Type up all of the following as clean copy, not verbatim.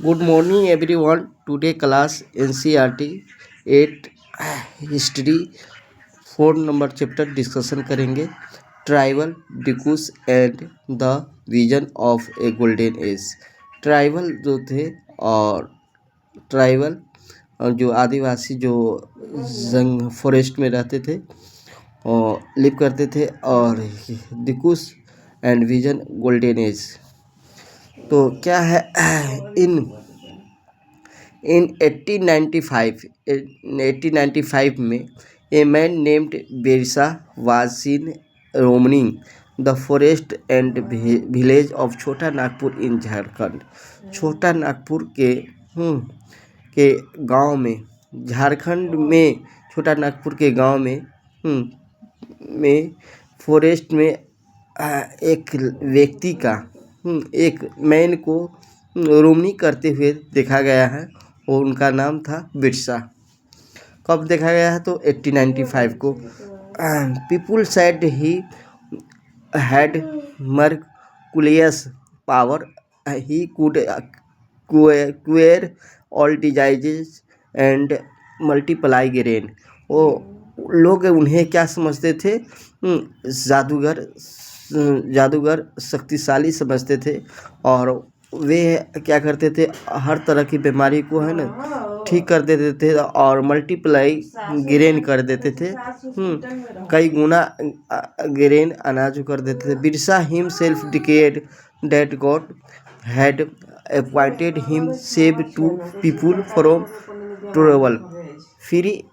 Good morning everyone. Today class NCERT 8 history 4 number chapter discussion करेंगे। Tribal dikus and the vision of a golden age. Tribal जो थे और tribal जो आदिवासी जो जंग फॉरेस्ट में रहते थे और लिव करते थे, और dikus and vision golden age. तो क्या है इन 1895 में a man named Birsa was seen roaming the forest and village of Chota Nagpur इन झारखंड। छोटा नागपुर के गांव में, झारखंड में छोटा नागपुर के गांव में फॉरेस्ट में एक व्यक्ति का, एक मैन को रोमनी करते हुए देखा गया है और उनका नाम था बिरसा। कब देखा गया है? तो 1895 को। People said he had miraculous power, he could cure all diseases and multiply grain. वो लोग उन्हें क्या समझते थे? जादूगर शक्तिशाली समझते थे, और वे क्या करते थे? हर तरह की बीमारी को है ना ठीक कर देते थे और मल्टीप्लाई ग्रेन कर देते थे। कई गुना ग्रेन अनाज कर देते थे। Birsa himself declared that God had appointed him save to people from trouble, free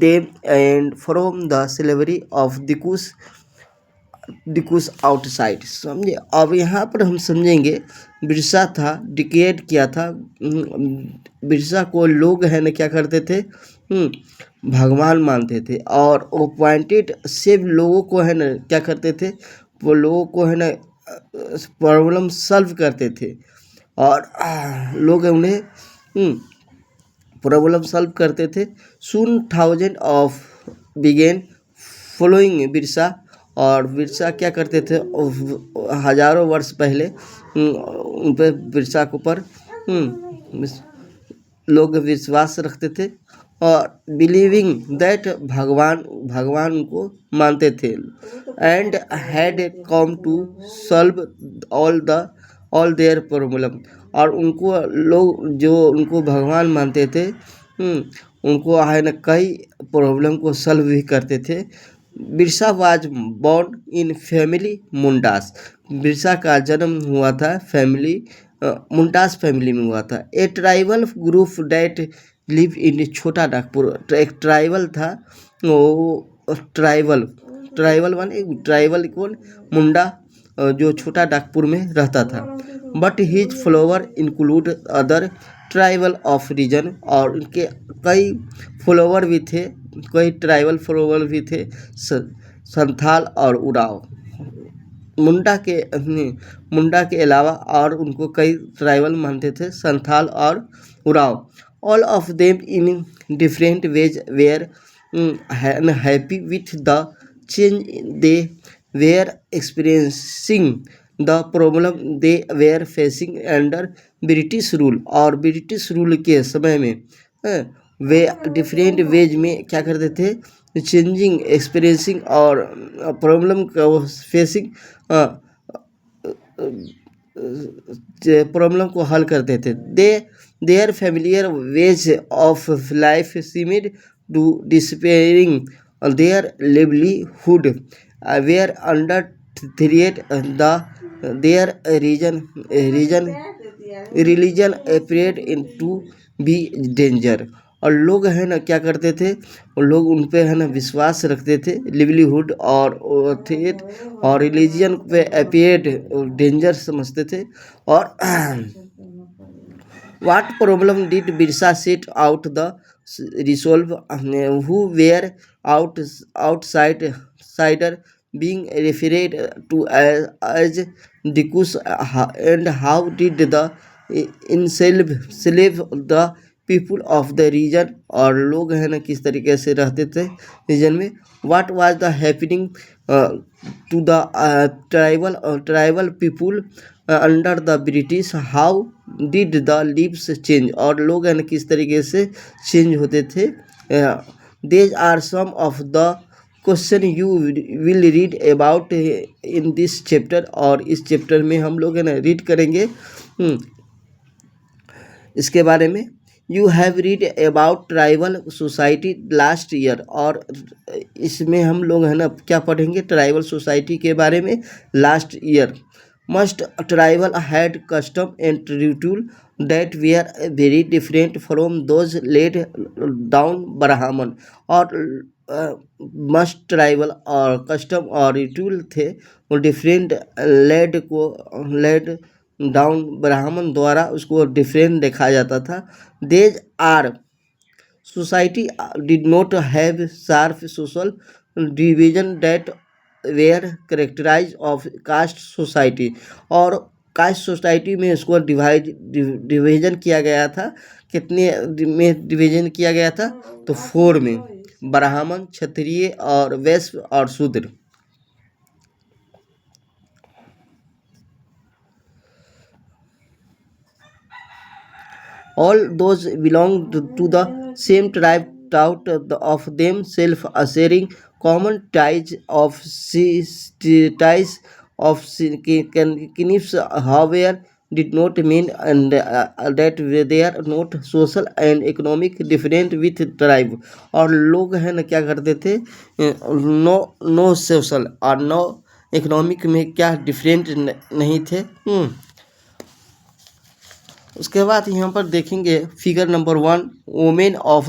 them and from the slavery of dikus outside. समझे? अब यहाँ पर हम समझेंगे बिरसा था, डिक्लेयर किया था। बिरसा को लोग है ना क्या करते थे? भगवान मानते थे, और वो पॉइंटेड सिर्फ लोगों को है ना क्या करते थे? वो लोगों को है ना प्रॉब्लम सॉल्व करते थे, और लोग उन्हें प्रॉब्लम सॉल्व करते थे। Soon thousand of began following Birsa, और बिरसा क्या करते थे? हजारों वर्ष पहले उन पर बिरसा के ऊपर लोग विश्वास रखते थे, और बिलीविंग दैट भगवान उनको मानते थे, and had come to solve all their problem. और उनको लोग जो उनको भगवान मानते थे, उनको है न कई प्रॉब्लम को सॉल्व भी करते थे। Birsa was born in family Mundas. Birsa का जन्म हुआ था मुंडास फैमिली में हुआ था। A tribal group that live in Chhota Nagpur. एक ट्राइबल था, वो ट्राइबल कौन? मुंडा, जो छोटा नागपुर में रहता था। But his follower include other tribal of region, और उनके कई फॉलोवर भी थे, कई ट्राइबल फॉलोवर भी थे, संथाल और उराव। मुंडा के अलावा और उनको कई ट्राइबल मानते थे, संथाल और Oraon. All of them in different ways were happy with the change they were experiencing, the problem they were facing under British rule. और ब्रिटिश रूल के समय में वे डिफरेंट वेज में क्या करते थे? चेंजिंग, एक्सपीरियंसिंग और प्रॉब्लम को फेसिंग, प्रॉब्लम को हल करते थे। Their familiar ways of life seemed to disappearing their livelihood were under threat their religion appeared in to be danger. और लोग है ना क्या करते थे? लोग उन पे है ना विश्वास रखते थे, लिवलीहुड और थ्रेट और रिलीजन पे अपेयर्ड डेंजर समझते थे। और what problem did Birsa set out the resolve, who were outsider being referred to as Dikus, and how did the enslave the people of the region, और लोग है ना किस तरीके से रहते थे रीजन में। what was the happening to the tribal people under the British, how did the leaves change, और लोग है ना किस तरीके से चेंज होते थे। These are some of the question you will read about in this chapter, और इस चैप्टर में हम लोग है ना रीड करेंगे इसके बारे में। You have read about tribal society last year, और इसमें हम लोग है ना क्या पढ़ेंगे, ट्राइबल सोसाइटी के बारे में last year. Must tribal had custom and ritual that were very different from those laid down Brahman, और मस्ट ट्राइबल और कस्टम और रिचुअल थे वो डिफरेंट लेड डाउन ब्राह्मण द्वारा उसको डिफरेंट देखा जाता था। These are society did not have sharp social division that were characterize of caste society, और कास्ट सोसाइटी में इसको डिवीजन किया गया था। कितने में डिवीजन किया गया था, तो 4 में, ब्राह्मण, क्षत्रिय और वैश्य और शूद्र। All those belonged to the same tribe taught of themselves, sharing common ties of kinship, however, did not mean and that they are not social and economic different with tribe। और लोग हैं ना क्या करते थे, नो सोशल और no economic में क्या डिफरेंट नहीं थे। उसके बाद यहाँ पर देखेंगे figure number 1, women of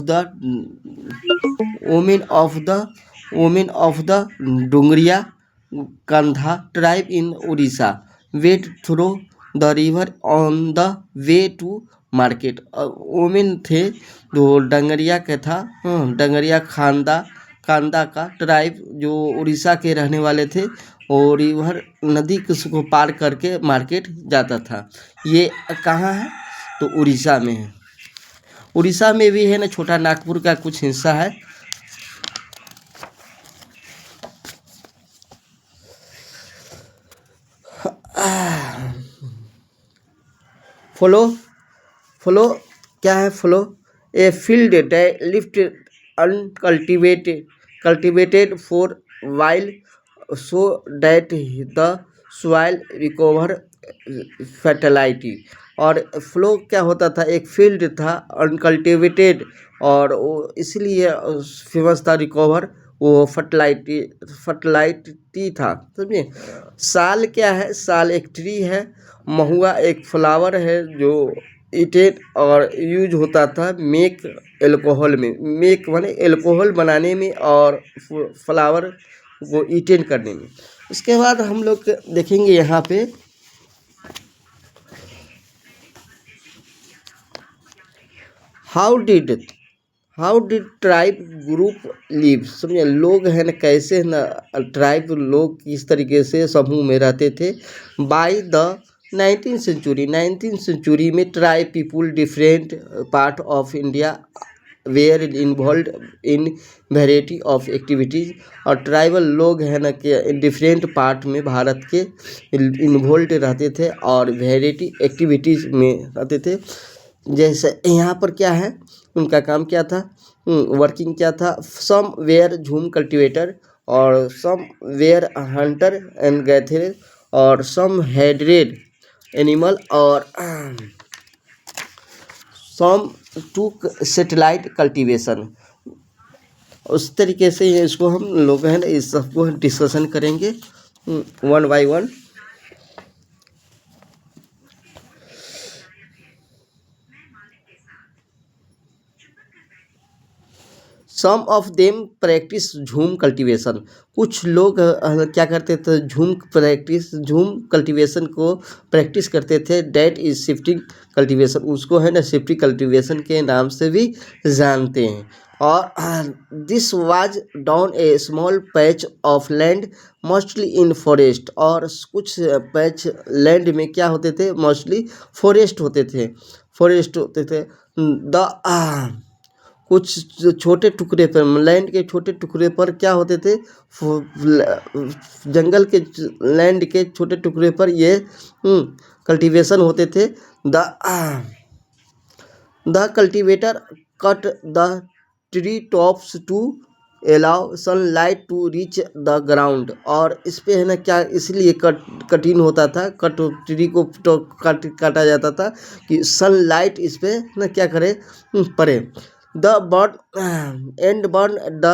the Dongria Kondh tribe in Orissa wade through the river on the way to market. Women थे जो डंगरिया के था, डंगरिया कांदा का ट्राइब जो उड़ीसा के रहने वाले थे, और रिवर नदी को पार करके मार्केट जाता था। ये कहाँ है, तो उड़ीसा में है। उड़ीसा में भी है ना छोटा नागपुर का कुछ हिस्सा है। फ्लो क्या है, fallow a field left cultivated for while so that the soil recover fertility. और फ्लो क्या होता था, एक फील्ड था अनकल्टिवेटेड, और वो इसलिए फेमस था, रिकवर वो फर्टिलाइटी था, समझे। साल क्या है, साल एक ट्री है, महुआ एक फ्लावर है जो इटेड और यूज होता था मेक एल्कोहल में, मेक माने एल्कोहल बनाने में और फ्लावर को इटेड करने में। उसके बाद हम लोग देखेंगे यहाँ पे how did tribe group live, समझे। लोग हैं ना कैसे ना ट्राइब लोग किस तरीके से समूह में रहते थे। बाय द 19th century में tribe people different part of India were involve in variety of activities, और ट्राइबल लोग हैं ना कि डिफरेंट पार्ट में भारत के इन्वॉल्व रहते थे और वेराइटी एक्टिविटीज़ में रहते थे। जैसे यहाँ पर क्या है, उनका काम क्या था, वर्किंग क्या था। सम वेयर झूम कल्टिवेटर, और सम वेयर हंटर एंड गैथर, और सम हैडरेड एनिमल, और सम टूक सेटेलाइट कल्टीवेशन। उस तरीके से इसको हम लोग हैं ना इस सबको डिस्कशन करेंगे 1 by 1। Some of them practice jhum cultivation, कुछ लोग क्या करते थे, झूम कल्टीवेशन को प्रैक्टिस करते थे। डैट इज शिफ्टिंग कल्टीवेशन, उसको है ना शिफ्टिंग कल्टीवेशन के नाम से भी जानते हैं। और this was down A small patch of land mostly in forest, और कुछ पैच लैंड में क्या होते थे, मोस्टली फॉरेस्ट होते थे। द कुछ छोटे टुकड़े पर, लैंड के छोटे टुकड़े पर क्या होते थे, जंगल के लैंड के छोटे टुकड़े पर ये कल्टीवेशन होते थे। The cultivator cut the tree tops to allow sunlight to reach the ground. और इस पे है ना क्या इसलिए कठिन होता था, ट्री को काटा जाता था कि सनलाइट इस पे ना क्या करे, पड़े। The burn and burn the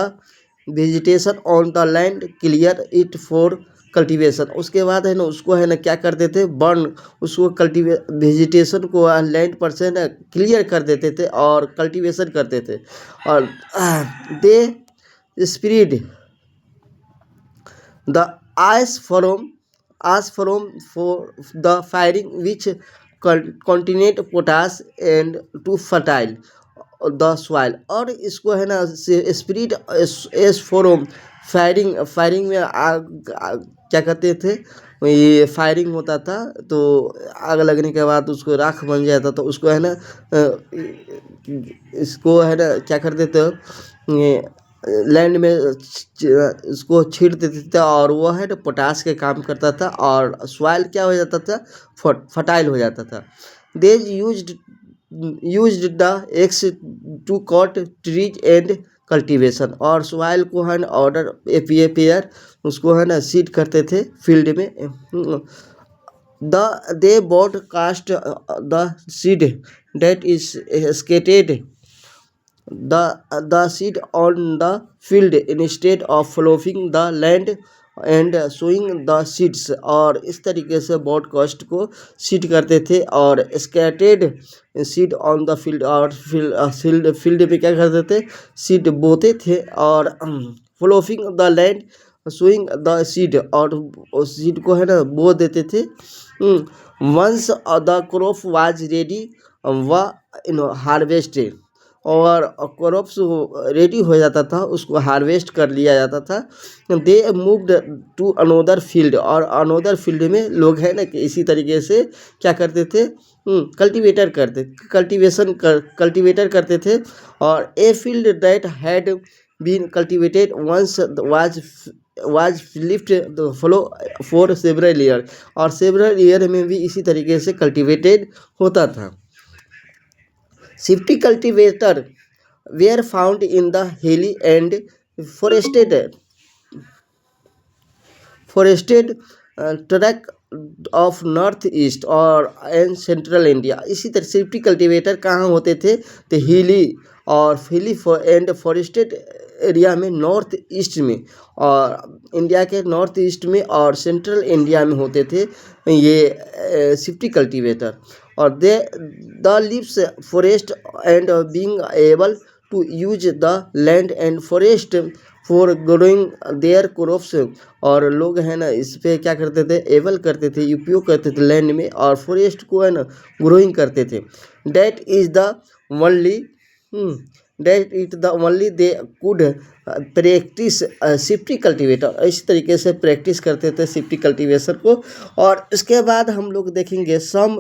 vegetation on the land clear it for cultivation. उसके बाद है ना उसको है ना क्या करते थे, बर्न, उसको वेजिटेशन को लैंड पर से ना क्लियर कर देते थे और कल्टीवेशन करते थे। और they spread the ice from for the firing which continent potash and to fertile the soil. और इसको है ना स्प्रेड एस फ्रॉम फायरिंग में क्या कहते थे, ये फायरिंग होता था तो आग लगने के बाद उसको राख बन जाता, तो उसको है ना इसको है ना क्या करते थे, लैंड में इसको छीट देते थे और वो है ना पोटास के काम करता था और सॉइल क्या हो जाता था, फर्टाइल हो जाता था। They used the axe to cut trees and cultivation. और सॉइल को है ना ऑर्डर पेयर उसको है ना सीड करते थे फील्ड में। They broadcast the seed that is scattered the seed on the field instead of following the land and sowing the seeds. और इस तरीके से ब्रॉडकास्ट को सीड करते थे और scattered seed on the field, और फील्ड पे क्या करते थे, सीड बोते थे और following the land sowing the seed, और सीड को है ना बो देते थे। Once the crop was ready व हार्वेस्टेड, और क्रॉप्स रेडी हो जाता था उसको हार्वेस्ट कर लिया जाता था। They moved to another field, और अनोदर फील्ड में लोग हैं ना कि इसी तरीके से क्या करते थे, कल्टीवेटर करते थे। और a field that had been cultivated once was lift the flow for several year, और सेवरल ईयर में भी इसी तरीके से कल्टीवेटेड होता था। Safety cultivator were found in the hilly and forested tract of north east और एंड सेंट्रल इंडिया। इसी तरह सेफ्टी कल्टीवेटर कहाँ होते थे, तो हिली एंड फॉरेस्टेड एरिया में, नॉर्थ ईस्ट में, और इंडिया के नॉर्थ ईस्ट में और सेंट्रल इंडिया में होते थे ये सेफ्टी कल्टीवेटर। और the lives forest and being able to use the land and forest for growing their crops. और लोग है ना इस पे क्या करते थे, एबल करते थे, उपयोग करते थे लैंड में, और फॉरेस्ट को है ना ग्रोइंग करते थे। That is the only they could practice safety cultivator. इसी तरीके से प्रैक्टिस करते थे सेफ्टी कल्टीवेशन को। और इसके बाद हम लोग देखेंगे सम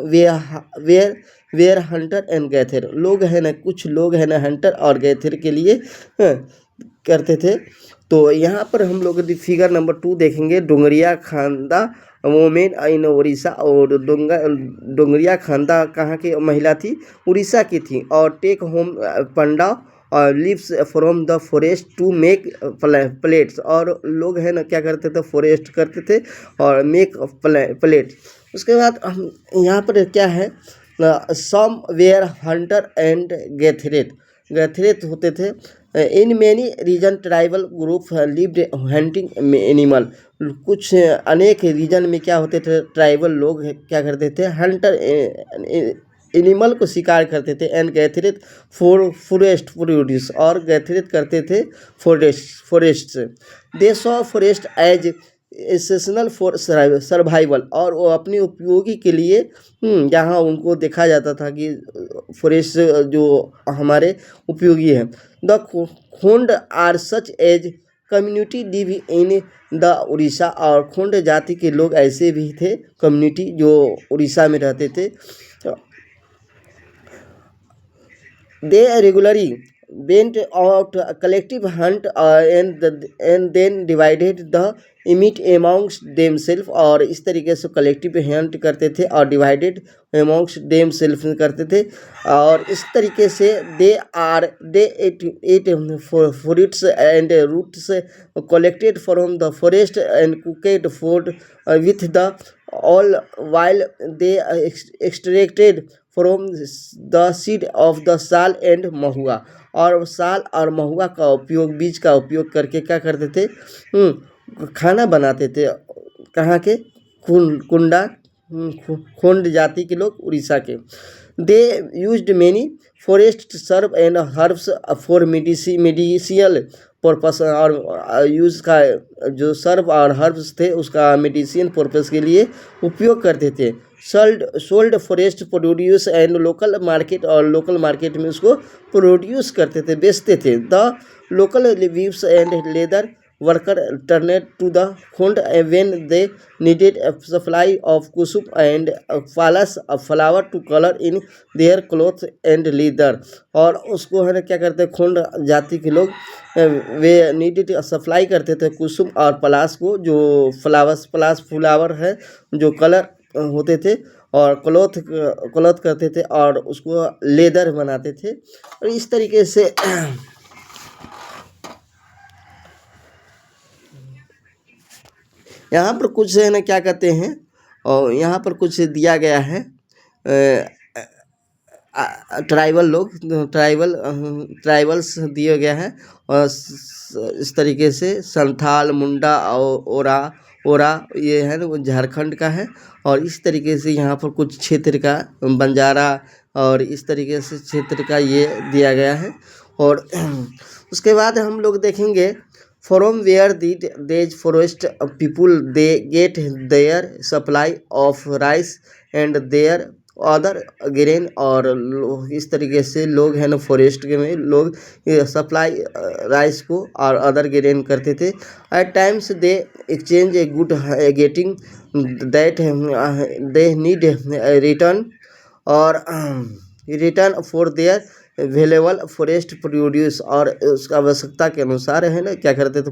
वेयर हंटर एंड गैथर। लोग है ना कुछ लोग है ना हंटर और गैथर के लिए करते थे। तो यहाँ पर हम लोग फिगर नंबर 2 देखेंगे, डोंगरिया खांदा वोमेन इन उड़ीसा। और डोंगरिया खांदा कहाँ की महिला थी, उड़ीसा की थी। और टेक होम पंडा और lives from the forest to make plates. और लोग है ना क्या करते थे, फॉरेस्ट करते थे और मेक प्लेट। उसके बाद यहाँ पर क्या है, some were hunter and gatherer होते थे। In many region tribal group lived hunting animal. कुछ अनेक रीजन में क्या होते थे, ट्राइबल लोग क्या करते थे, हंटर एनिमल को शिकार करते थे। एंड गैथरेट फॉरेस्ट प्रोड्यूस, और गैथरेट करते थे forest. They saw forest as essential for survival, और वो अपनी उपयोगी के लिए जहाँ उनको देखा जाता था कि फॉरेस्ट जो हमारे उपयोगी है। The Khond are such as community live in the Orissa. और खोंड जाति के लोग ऐसे भी थे कम्युनिटी जो उड़ीसा में रहते थे। दे regularly went out a collective hunt and then divided the meat amongst themselves, और इस तरीके से कलेक्टिव हंट करते थे और डिवाइडेड amongst themselves करते थे, और इस तरीके से they ate fruits and roots collected from the forest and cooked food with the all, while they extracted from the seed of the साल एंड महुआ, और साल और महुआ का उपयोग, बीज का उपयोग करके क्या करते थे, खाना बनाते थे। कहाँ के? कुंडा खोंड जाति के लोग, उड़ीसा के। They used many forest serve and herbs for medicinal purpose, और यूज़ का जो सर्व और हर्ब्स थे उसका मेडिसिन पर्पस के लिए उपयोग करते थे। Sold forest produce and local market, और लोकल मार्केट में उसको प्रोड्यूस करते थे, बेचते थे। The local weavers and leather worker turned to the Khond when they needed supply of kusum and palash flower to colour in their cloth and leather, और उसको है ना क्या करते हैं, खोंड जाति के लोग वे नीडेड सप्लाई करते थे कुसुम और पलाश को, जो पलाश फ्लावर है जो कलर होते थे, और क्लॉथ करते थे और उसको लेदर बनाते थे। और इस तरीके से यहाँ पर कुछ है ना क्या कहते हैं, और यहाँ पर कुछ दिया गया है, ट्राइबल लोग, ट्राइबल्स दिया गया है, और इस तरीके से संथाल, मुंडा और ओरा ये है ना वो झारखंड का है, और इस तरीके से यहाँ पर कुछ क्षेत्र का बंजारा और इस तरीके से क्षेत्र का ये दिया गया है। और उसके बाद हम लोग देखेंगे from where these forest people they get their supply of rice and their other grain, और इस तरीके से लोग हैं ना फॉरेस्ट के में लोग सप्लाई राइस को और अदर ग्रेन करते थे। At times they exchange a good getting that they need return और return for their available forest produce, और उसका आवश्यकता के अनुसार है ना क्या करते थे,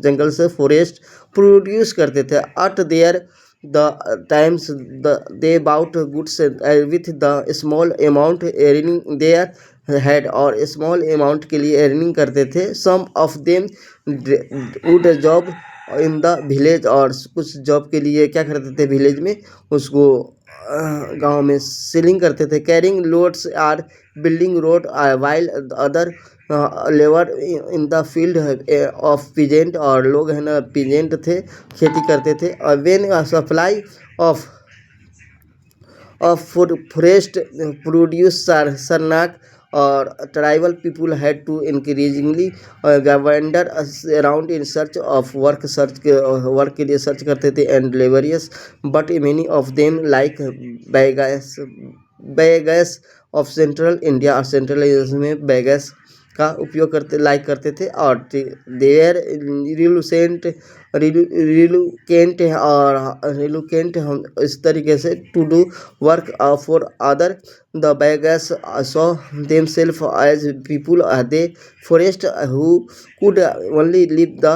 जंगल से फॉरेस्ट प्रोड्यूस करते थे। अट there the times they bought goods with the small amount earning their had, और स्मॉल अमाउंट के लिए अर्निंग करते थे। Some of them would job in the village, और कुछ जॉब के लिए क्या करते थे विलेज में, उसको गांव में सेलिंग करते थे। Carrying loads or building road while other labour in the field of peasant, और लोग है ना पीजेंट थे, खेती करते थे। और when supply of forest produce shrank, और tribal people had to increasingly wander around in search of work, work के लिए सर्च करते थे, and labourers but many of them like Baigas of central India, और सेंट्रल इंडिया में बैगस का उपयोग करते थे। और देयर रिलुकेंट हम इस तरीके से to do work for other the Baigas saw them self as people the forest who could only live the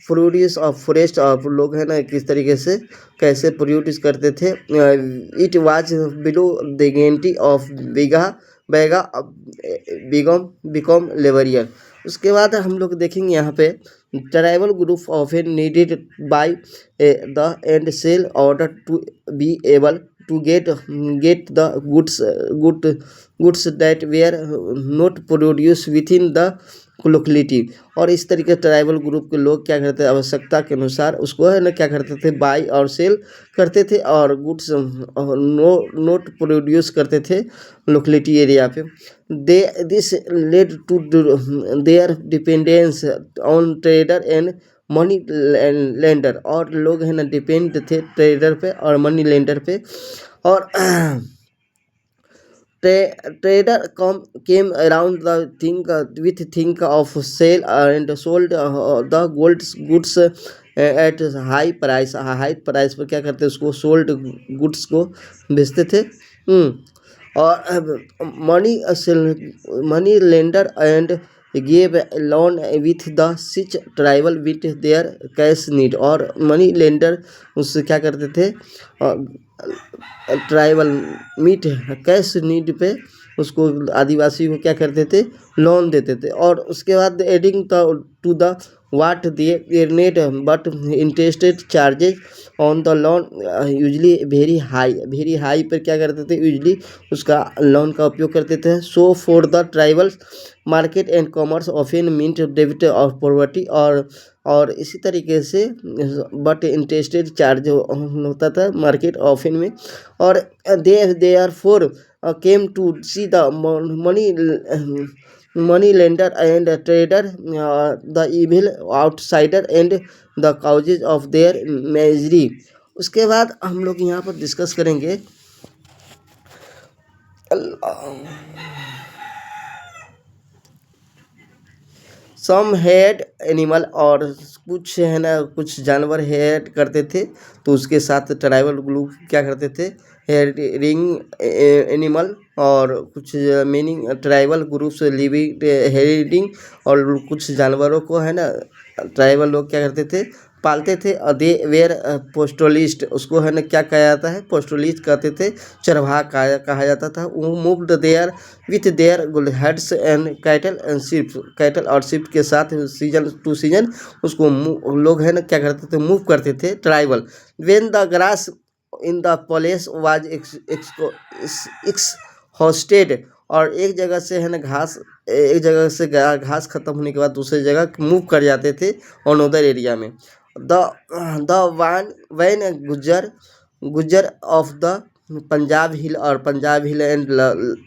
produce of forest, और लोग है ना किस तरीके से कैसे प्रोड्यूस करते थे। It was below the dignity of Baiga become labourer. उसके बाद हम लोग देखेंगे यहाँ पे tribal group of needed buy the and sell order to be able to get the goods that were not produce within the locality, और इस तरीके ट्राइबल ग्रुप के लोग क्या करते थे, आवश्यकता के अनुसार उसको है ना क्या करते थे, बाई और सेल करते थे, और गुड्स नोट प्रोड्यूस करते थे लोकेलिटी एरिया पे। This led to their dependence on trader and money lender, और लोग है ना डिपेंड थे ट्रेडर पे और मनी लेंडर पे। और trader came around the thing with think of sell and sold the goods at high price पर क्या करते उसको सोल्ड गुड्स को बेचते थे। और money lender and gave a loan with the such tribal with their cash need, और money lender उससे क्या करते थे, ट्राइबल मीट कैश नीड पे उसको आदिवासी को क्या करते थे, लोन देते थे। और उसके बाद adding to the what they net but interested charges on the loan usually very high पर क्या करते थे, यूजली उसका लोन का उपयोग करते थे। So for the tribal market and commerce often meant debit of poverty, और इसी तरीके से बट इंटरेस्टेड चार्ज होता था मार्केट ऑफन में। और they are for came to see the money lender and trader the evil outsider and the causes of their misery. उसके बाद हम लोग यहाँ पर डिस्कस करेंगे सम हेड एनिमल, और कुछ है ना, कुछ जानवर हेड करते थे, तो उसके साथ ट्राइबल ग्रुप क्या करते थे, हेडिंग एनिमल, और कुछ meaning tribal groups living heading, और कुछ जानवरों को है ना ट्राइबल लोग क्या करते थे, पालते थे। दे वेयर पोस्टलिस्ट, उसको है ना क्या कहा जाता है, पोस्टलिस्ट कहते थे, चरवाहा कहा जाता था। वो moved there with their herds and cattle और शिप के साथ सीजन टू सीजन उसको लोग है ना क्या करते थे, मूव करते थे tribal. When the grass in the place was exhausted, और एक जगह से है ना घास, एक जगह से घास खत्म होने के बाद दूसरी जगह मूव कर जाते थे अनदर एरिया में। The Van Gujjar of the Punjab hill, और पंजाब हिल एंड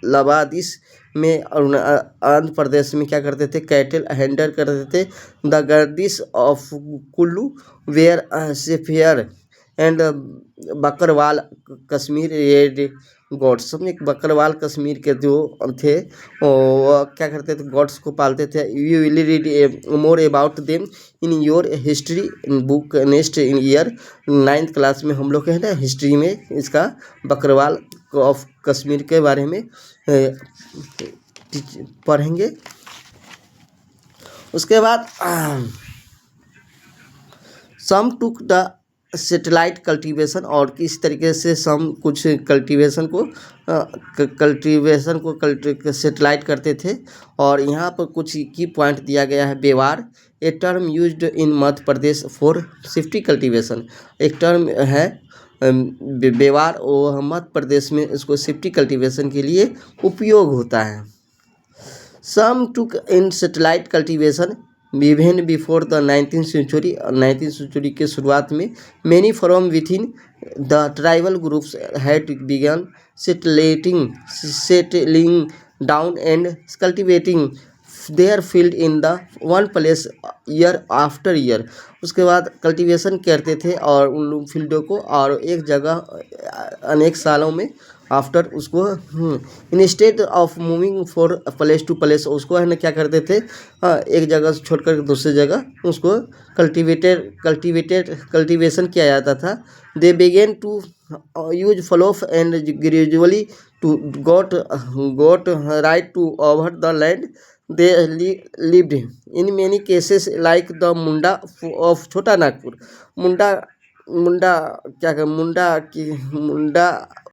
लबादिस में आंध्र प्रदेश में क्या करते थे, कैटल हैंडल करते थे। The Gaddis of Kullu were shepherd and Bakarwal Kashmir reared goats, समझे, बकरवाल कश्मीर के जो थे वो क्या करते थे, गॉड्स को पालते थे। You will read more about them in your history book next in year. 9th class में हम लोग है ना हिस्ट्री में इसका बकरवाल ऑफ कश्मीर के बारे में पढ़ेंगे। उसके बाद सम टुक द सेटेलाइट कल्टीवेशन, और किस तरीके से सम कुछ कल्टीवेशन को सेटेलाइट करते थे। और यहाँ पर कुछ की पॉइंट दिया गया है। Bewar, a term used in Madhya Pradesh for shifting cultivation, एक टर्म है बेवार, वो मध्य प्रदेश में इसको सिफ्टी कल्टीवेशन के लिए उपयोग होता है। Some took in settled cultivation even before the 19th century, 19th century के शुरुआत में many from within the tribal groups had begun settling down and cultivating their field in the one place year after year. उसके बाद cultivation करते थे और उन फील्डों को, और एक जगह अनेक सालों में आफ्टर उसको instead of moving for place to place, उसको है ना क्या करते थे, एक जगह से छोड़कर दूसरी जगह उसको कल्टीवेशन किया जाता था। They began to use plough and gradually to got right to over the land they lived in many cases like the Munda of Chota Nagpur. मुंडा क्या मुंडा